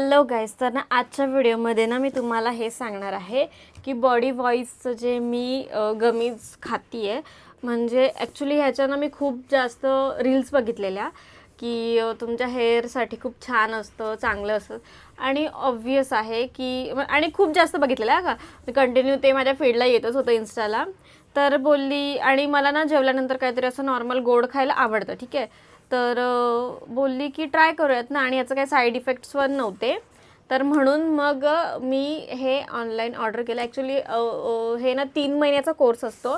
Hello guys, तर ना आजच्या व्हिडिओमध्ये ना मी तुम्हाला हे सांगणार आहे की बॉडी वॉईसचं जे मी गमीज खाती आहे. म्हणजे ॲक्च्युली ह्याच्यानं मी खूप जास्त रील्स बघितलेल्या की तुमच्या हेअरसाठी खूप छान असतं, चांगलं असतं आणि ऑब्वियस आहे की आणि खूप जास्त बघितलेलं का मी कंटिन्यू ते माझ्या फीडला येतच होतं इन्स्टाला. तर बोलली आणि मला ना जेवल्यानंतर काहीतरी असं नॉर्मल गोड खायला आवडतं, ठीक आहे. तर बोलली की ट्राय करूयात ना, आणि याचं काही साईड इफेक्ट्स पण नव्हते. तर म्हणून मग मी हे ऑनलाईन ऑर्डर केलं. ॲक्च्युली हे ना 3 महिन्याचा कोर्स असतो.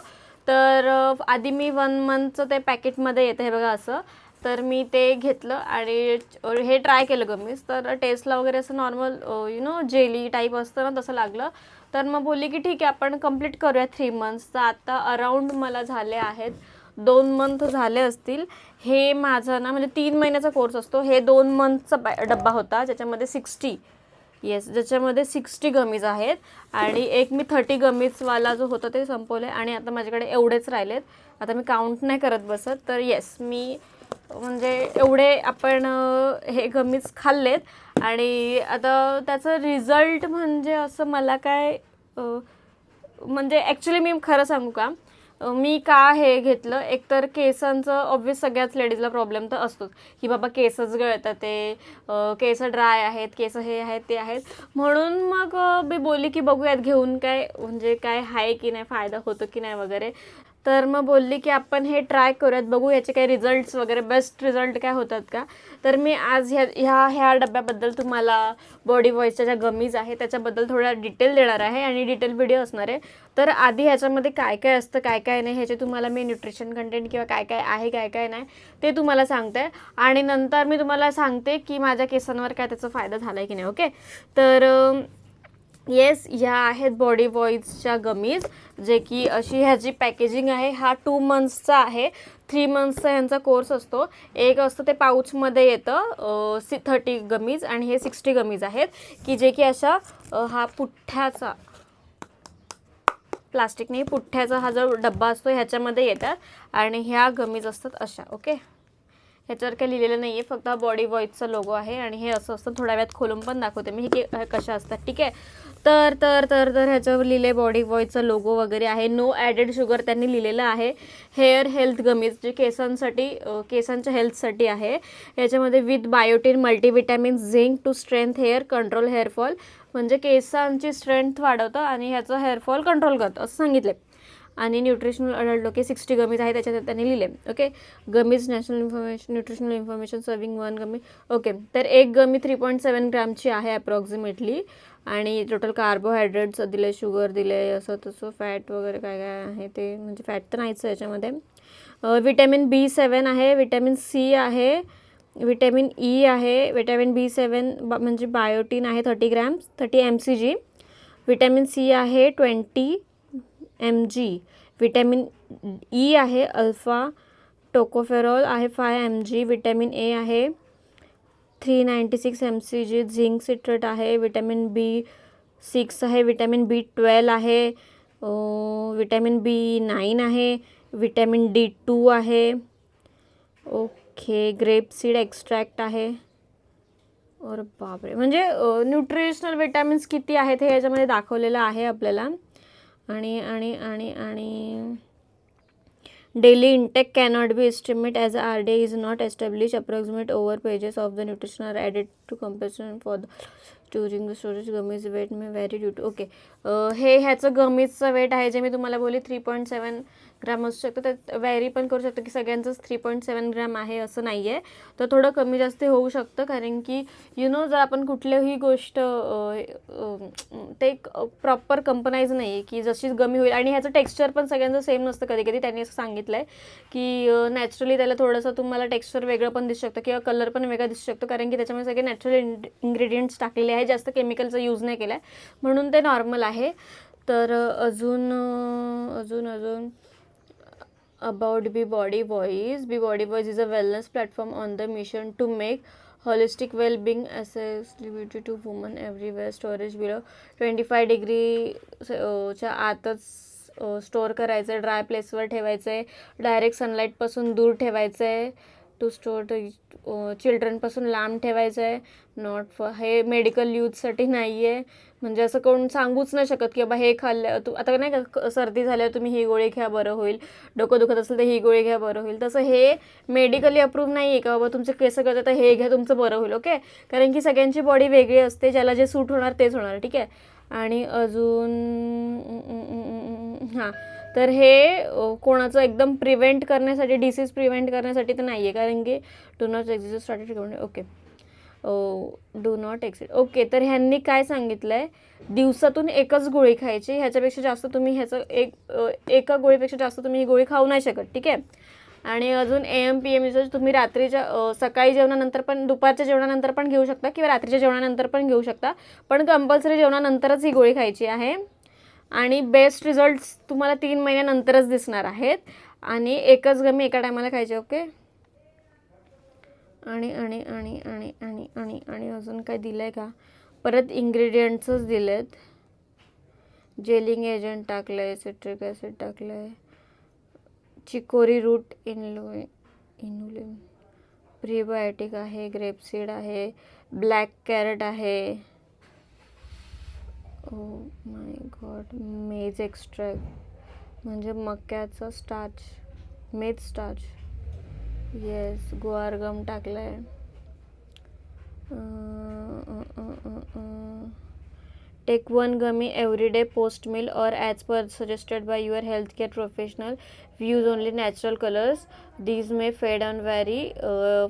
तर आधी मी 1 मंथचं ते पॅकेटमध्ये येतं, हे बघा असं. तर मी ते घेतलं आणि हे ट्राय केलं गमीज. तर टेस्टला वगैरे असं नॉर्मल जेली टाईप असतं ना, तसं लागलं. तर मग बोलली की ठीक आहे, आपण कंप्लीट करूया 3 मंथ्स. तर आता अराऊंड मला झाले आहेत 2 मंथ झाले असतील. हे माझं ना म्हणजे 3 महिन्याचा कोर्स असतो. हे 2 मंथचा डब्बा होता, ज्याच्यामध्ये 60 ज्याच्यामध्ये 60 गमीज आहेत आणि एक मी 30 गमीजवाला जो होता ते संपवले आणि आता माझ्याकडे एवढेच राहिलेत. आता मी काउंट नाही करत बसत. तर येस, मी म्हणजे एवढे आपण हे गमीज खाल्लेत आणि आता त्याचं रिझल्ट म्हणजे असं मला काय म्हणजे ॲक्च्युली मी खरं सांगू का, मी का हे घेतलं, एकतर केसांचं ऑब्वियस सगळ्याच लेडीजला प्रॉब्लेम तर असतोच की बाबा केसच गळतात, ते केस ड्राय आहेत, केस हे आहेत ते आहेत. म्हणून मग मी बोलली की बघूयात घेऊन काय म्हणजे काय आहे की नाही, फायदा होतो की नाही वगैरे. तर मग बोलली की आपण हे ट्राय करूयात, बघू याचे काही रिझल्ट्स वगैरे, बेस्ट रिझल्ट काय होतात का. तर मी आज ह्या डब्याबद्दल तुम्हाला बॉडी वॉईसच्या ज्या गमीज आहे त्याच्याबद्दल थोडा डिटेल देणार आहे आणि डिटेल व्हिडिओ असणार आहे. तर आधी ह्याच्यामध्ये काय काय असतं, काय काय नाही, ह्याचे तुम्हाला मी न्यूट्रिशन कंटेंट किंवा काय काय आहे, काय काय नाही ते तुम्हाला सांगते आणि नंतर मी तुम्हाला सांगते की माझ्या केसांवर काय त्याचा फायदा झाला आहे की नाही. ओके, तर येस, ह्या आहेत बॉडी वॉईसच्या गमीज, जे की अशी ह्याची पॅकेजिंग आहे. हा 2 मंथ्सचा आहे. 3 मंथ्सचा ह्यांचा कोर्स असतो. एक असतं ते पाऊचमध्ये येतं 30 गमीज आणि हे 60 गमीज आहेत की जे की अशा हा पुठ्ठ्याचा, प्लास्टिक नाही, पुठ्ठ्याचा हा जो डब्बा असतो ह्याच्यामध्ये येतात आणि ह्या गमीज असतात अशा. ओके, ह्याच्यावर काही लिहिलेलं नाही आहे, फक्त बॉडी वॉईसचा लोगो आहे आणि हे असं असतं. थोड्या वेळात खोलून पण दाखवते मी हे कशा असतात, ठीक आहे. तर तर तर तर ह्याच्यावर लिहिले बॉडी वॉईसचा लोगो वगैरे आहे. नो ॲडेड शुगर त्यांनी लिहिलेलं आहे. हेअर हेल्थ गमीज, जे केसांसाठी, केसांच्या हेल्थसाठी आहे. याच्यामध्ये with biotin, multivitamin, zinc to strength hair, control hair fall, म्हणजे केसांची स्ट्रेंथ वाढवतं आणि ह्याचं हेअरफॉल कंट्रोल करतं असं सांगितलं. आणि न्यूट्रिशनल अडल्ट, ओके, 60 गमीज आहे त्याच्यात त्यांनी लिहिले. Okay, gummies national information, nutritional information, serving 1 गमी. ओके, तर एक गमी 3.7 ग्रामची आहे अप्रॉक्सिमेटली आणि टोटल कार्बोहायड्रेट्स दिले, शुगर दिले, असं तसं, फॅट वगैरे काय काय आहे ते, म्हणजे फॅट तर नाहीच याच्यामध्ये. विटॅमिन B7 आहे, विटॅमिन C आहे, विटॅमिन E आहे, विटॅमिन B7 म्हणजे बायोटीन आहे 30 ग्रॅम्स, 30 mcg. विटॅमिन C आहे 20 mg. विटॅमिन E आहे अल्फा टोकोफेरॉल आहे 5 mg. विटॅमिन A आहे 396 mcg. झिंक सिट्रेट आहे. विटॅमिन B6 आहे. विटॅमिन B12 आहे. विटॅमिन B9 आहे. विटॅमिन D2 आहे. ओके, ग्रेप सीड एक्स्ट्रॅक्ट आहे. और बापरे, म्हणजे न्यूट्रिशनल विटॅमिन्स किती आहेत हे याच्यामध्ये दाखवलेलं आहे आपल्याला. आणि आणि आणि आणि daily intake cannot be estimated as RDA is not established. Approximate over pages of the nutrition are added to compensation for the during the storage. Gummies weight may vary due to, okay, हे ह्याचं गमीजचं weight आहे जे मी तुम्हाला बोलली 3.7 gram असू शकतं. तर vary पण करू शकतं की सगळ्यांचंच 3.7 ग्रॅम आहे असं नाही आहे. तर थोडं कमी जास्त होऊ शकतं, कारण की जर आपण कुठलीही गोष्ट ते एक प्रॉपर कंपनाईज नाही आहे की जशीच गमी होईल. आणि ह्याचं टेक्स्चर पण सगळ्यांचं सेम नसतं. कधी कधी त्यांनी असं सांगितलं आहे की नॅचरली त्याला थोडंसं तुम्हाला टेक्स्चर वेगळं पण दिसू शकतं किंवा कलर पण वेगळा दिसू शकतो, कारण की त्याच्यामध्ये सगळे नॅचरल इन्ग्रेडियंट्स टाकलेले आहे, जास्त केमिकलचा यूज नाही केला आहे, म्हणून ते नॉर्मल आहे. तर अजून अजून अजून about Be Body Voice. Be Body Voice is a wellness platform on the mission to make holistic well-being accessibility to women everywhere. Storage below 25 degree च्या आतच स्टोअर करायचं आहे, ड्राय प्लेसवर ठेवायचं आहे, डायरेक्ट सनलाईटपासून दूर ठेवायचं आहे. टू स्टोअर चिल्ड्रनपासून लांब ठेवायचं आहे, नॉट फॉर, हे मेडिकल यूजसाठी नाही आहे. म्हणजे असं कोण सांगूच नाही शकत की बाबा हे खाल्लं तू आता नाही का सर्दी झाल्यावर तुम्ही ही गोळी घ्या बरं होईल, डोकं दुखत असेल तर ही गोळी घ्या बरं होईल. तसं हे मेडिकली अप्रूव्ह नाही आहे का बाबा तुमचे केस गळतात तर हे घ्या तुमचं बरं होईल. ओके, कारण की सगळ्यांची बॉडी वेगळी असते, ज्याला जे सूट होणार तेच होणार. ठीक आहे. आणि अजून हां, तर हे कोणाचं एकदम प्रिव्हेंट करण्यासाठी, डिसीज प्रिव्हेंट करण्यासाठी तर नाही आहे, कारण की do not exit started. Okay, do not exit. Okay, तर ह्यांनी काय सांगितलं आहे, दिवसातून एकच गोळी खायची, ह्याच्यापेक्षा जास्त तुम्ही ह्याचं एका गोळीपेक्षा जास्त तुम्ही ही गोळी खाऊ नाही शकत. ठीक आहे. आणि अजून AM PM तुम्ही रात्रीच्या सकाळी जेवणानंतर पण, दुपारच्या जेवणानंतर पण घेऊ शकता किंवा रात्रीच्या जेवणानंतर पण घेऊ शकता, पण कंपल्सरी जेवणानंतरच ही गोळी खायची आहे. आणि बेस्ट रिझल्ट्स तुम्हाला 3 महिन्यानंतरच दिसणार आहेत. आणि एकच गमी एका टायमाला खायची. ओके. आणि आणि आणि आणि आणि आणि आणि अजून काय दिलं आहे का, परत इन्ग्रेडियंट्सच दिले आहेत. जेलिंग एजंट टाकलं आहे, सिट्रिक ॲसिड टाकलं आहे, चिकोरी रूट इन्युलिन, प्रीबायोटिक आहे, ग्रेपसीड आहे, ब्लॅक कॅरट आहे, ओ माय गॉड, मेज एक्स्ट्रॅक्ट म्हणजे मक्याचं स्टार्च, मेज स्टार्च, येस, गुआरगम टाकलं आहे. Take 1 gummy every day post meal or as per suggested by your healthcare professional. Use only natural colors. These may fade and vary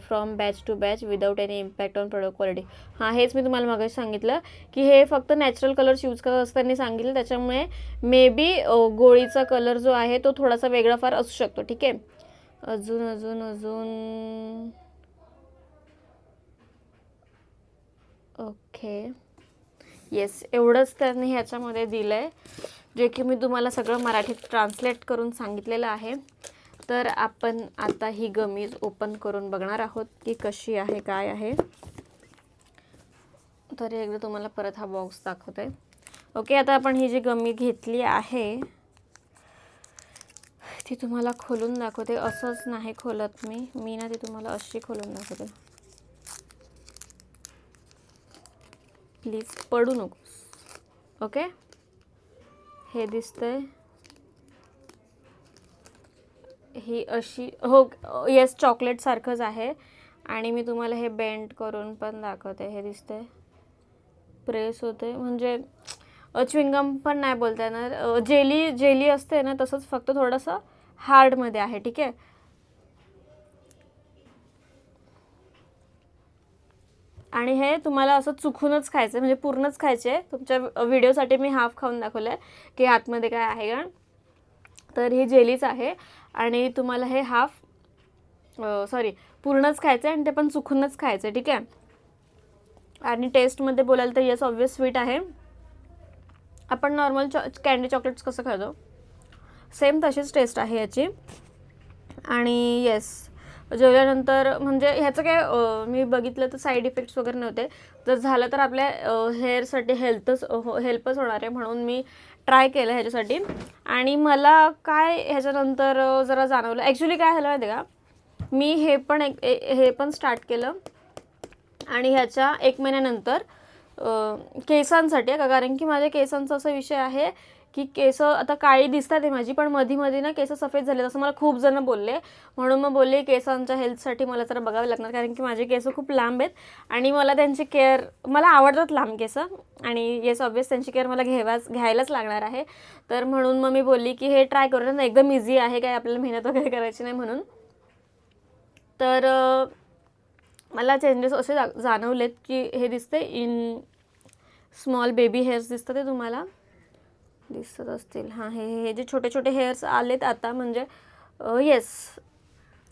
from batch to batch without any impact on product quality. हां, हेच मी तुम्हाला मागे सांगितलं की हे फक्त natural colours use करत असताना सांगितलं, त्याच्यामुळे मे बी गोळीचा कलर जो आहे तो थोडासा वेगळा फार असू शकतो. ठीक आहे. अजून अजून अजून ओके, येस, एवढंच त्यांनी ह्याच्यामध्ये दिलं आहे, जे की मी तुम्हाला सगळं मराठीत ट्रान्सलेट करून सांगितलेलं आहे. तर आपण आता ही गमीज ओपन करून बघणार आहोत की कशी आहे, काय आहे. तर एकदा तुम्हाला परत हा बॉक्स दाखवते. ओके, आता आपण ही जी गमी घेतली आहे ती तुम्हाला खोलून दाखवते. असंच नाही खोलत मी ना ती तुम्हाला अशी खोलून दाखवते. प्लीज पडू नकोस. ओके, हे दिसतंय ही अशी, हो येस, चॉकलेट सारखंच आहे. आणि मी तुम्हाला हे बेंड करून पण दाखवते. हे दिसतंय, प्रेस होते, म्हणजे च्विंगम पण नाही बोलता येणार, जेली असते ना तसंच, फक्त थोडंसं हार्डमध्ये आहे. ठीक आहे. आणि हे तुम्हाला असं चुकूनच खायचं, म्हणजे पूर्णच खायचे. तुमच्या व्हिडिओसाठी मी हाफ खाऊन दाखवलं आहे की आतमध्ये काय आहे का. तर ही जेलीच आहे आणि तुम्हाला हे हाफ पूर्णच खायचं आहे आणि ते पण चुकूनच खायचं आहे. ठीक आहे. आणि टेस्टमध्ये बोलायला तर येस, ऑब्वियस स्वीट आहे. आपण नॉर्मल कॅन्डी चॉकलेट्स कसं खातो सेम तशीच टेस्ट आहे याची. आणि येस, जेवल्यानंतर म्हणजे ह्याचं काय मी बघितलं तर साईड इफेक्ट्स वगैरे नव्हते. जर झालं तर आपल्या हेअरसाठी हेल्पच होणार आहे, म्हणून मी ट्राय केलं ह्याच्यासाठी. आणि मला काय ह्याच्यानंतर जरा जाणवलं, ॲक्च्युली काय झालं माहिती का, मी हे पण स्टार्ट केलं आणि ह्याच्या 1 महिन्यानंतर केसांसाठी का, कारण की माझ्या केसांचा असा विषय आहे की केस आता काळी दिसतात आहे माझी, पण मध्ये ना केस सफेद झाले, असं मला खूप जण बोलले. म्हणून मग बोलले केसांच्या हेल्थसाठी मला जरा बघावे लागणार, कारण की माझे केस खूप लांब आहेत आणि मला त्यांची केअर, मला आवडतात लांब केस, आणि येस ऑब्वियस त्यांची केअर मला घ्यायलाच लागणार आहे. तर म्हणून मग मी बोलली की हे ट्राय करू ना, एकदम इझी आहे, काय आपल्याला मेहनत वगैरे करायची नाही म्हणून. तर मला चेंजेस असे जाणवलेत की हे दिसते इन स्मॉल बेबी हेअर्स दिसतं, ते तुम्हाला दिसत असतील. हां, हे जे छोटे छोटे हेअर्स आलेत आता, म्हणजे येस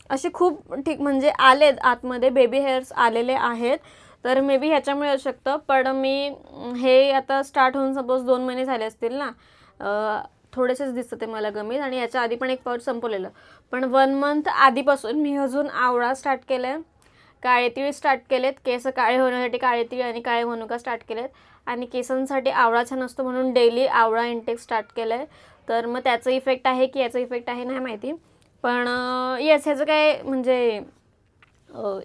असे खूप ठीक म्हणजे आलेत आतमध्ये, बेबी हेअर्स आलेले आहेत. तर मे बी ह्याच्यामुळे असू शकतं. पण मी हे आता स्टार्ट होऊन सपोज 2 महिने झाले असतील ना, थोडेसेच दिसतं ते मला गमीज. आणि याच्या आधी पण एक पाऊच संपवलेलं, पण 1 मंथ आधीपासून मी अजून आवळा स्टार्ट केलं आहे, काळे तीळ स्टार्ट केलेत, केस काळे होण्यासाठी काळे तीळ आणि काळे मनुका स्टार्ट केलेत, आणि केसांसाठी आवळा छान असतो म्हणून डेली आवळा इंटेक स्टार्ट केलं आहे. तर मग त्याचं इफेक्ट आहे की याचा इफेक्ट आहे नाही माहिती, पण येस ह्याचं काय म्हणजे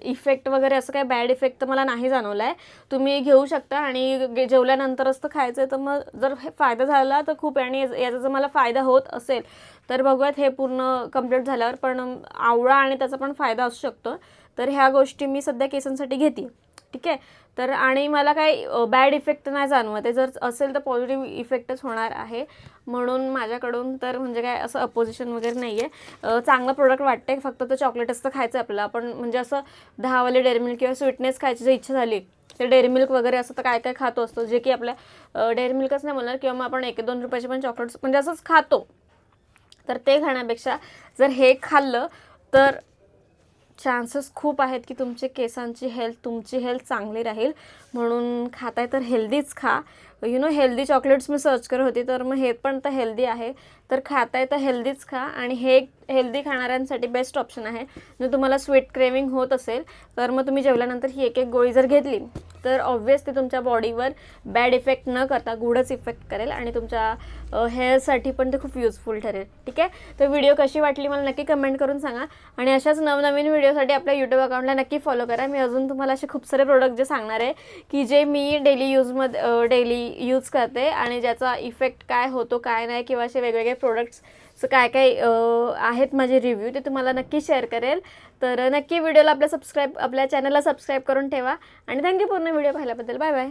इफेक्ट वगैरे असं काही बॅड इफेक्ट तर मला नाही जाणवला आहे. तुम्ही घेऊ शकता आणि जेवल्यानंतरच तर खायचं आहे, तर मग जर हे फायदा झाला तर खूप आहे आणि याचा जर मला फायदा होत असेल तर बघूयात हे पूर्ण कंप्लीट झाल्यावर. पण आवळा आणि त्याचा पण फायदा असू शकतो. तर ह्या गोष्टी मी सध्या केसांसाठी घेते, ठीक आहे. तर आणि मला काही बॅड इफेक्ट नाही जाणवत आहे. जर असेल तर पॉझिटिव्ह इफेक्टच होणार आहे. म्हणून माझ्याकडून तर म्हणजे काय असं अपोजिशन वगैरे नाही आहे. चांगलं प्रोडक्ट वाटते. फक्त तर चॉकलेटच तर खायचं आपल्याला. आपण म्हणजे असं 10वाले डेअरी मिल्क किंवा स्वीटनेस खायची जर इच्छा झाली तर डेअरी मिल्क वगैरे असं तर काय काय खातो असतो, जे की आपल्या डेअरी मिल्कच नाही बोलणार, किंवा मग आपण 1-2 रुपयाचे पण चॉकलेट्स म्हणजे असंच खातो. तर ते खाण्यापेक्षा जर हे खाल्लं तर चान्सेस खूप आहेत की तुमचे केसांची हेल्थ, तुमची हेल्थ चांगली राहील. म्हणून खाताय तर हेल्दीच खा. हेल्दी चॉकलेट्स मी सर्च करत होती, तर मग हे पण तर हेल्दी आहे. तर खाताय तर हेल्दीच खा. आणि हे हेल्दी खाणाऱ्यांसाठी बेस्ट ऑप्शन आहे. जर तुम्हाला स्वीट क्रेविंग होत असेल तर मग तुम्ही जेवल्यानंतर ही एक गोळी जर घेतली तर ऑब्व्हियसली तुमच्या बॉडीवर बॅड इफेक्ट न करता गुडच इफेक्ट करेल आणि तुमच्या हेअरसाठी पण ते खूप युजफुल ठरेल, ठीक आहे. तर व्हिडिओ कशी वाटली मला नक्की कमेंट करून सांगा. आणि अशाच नवनवीन व्हिडिओसाठी आपल्या यूट्यूब अकाउंटला नक्की फॉलो करा. मी अजून तुम्हाला असे खूप सारे प्रोडक्ट जे सांगणार आहे की जे मी डेली यूज करते आणि ज्याचा इफेक्ट काय होतो काय नाही, किंवा असे वेगवेगळे प्रोडक्ट्स काय काय आहेत माझे रिव्ह्यू, ते तुम्हाला नक्की शेअर करेल. तर नक्की व्हिडिओला आपल्या चॅनलला सबस्क्राईब करून ठेवा. आणि थँक्यू पूर्ण व्हिडिओ पाहिल्याबद्दल. Bye bye.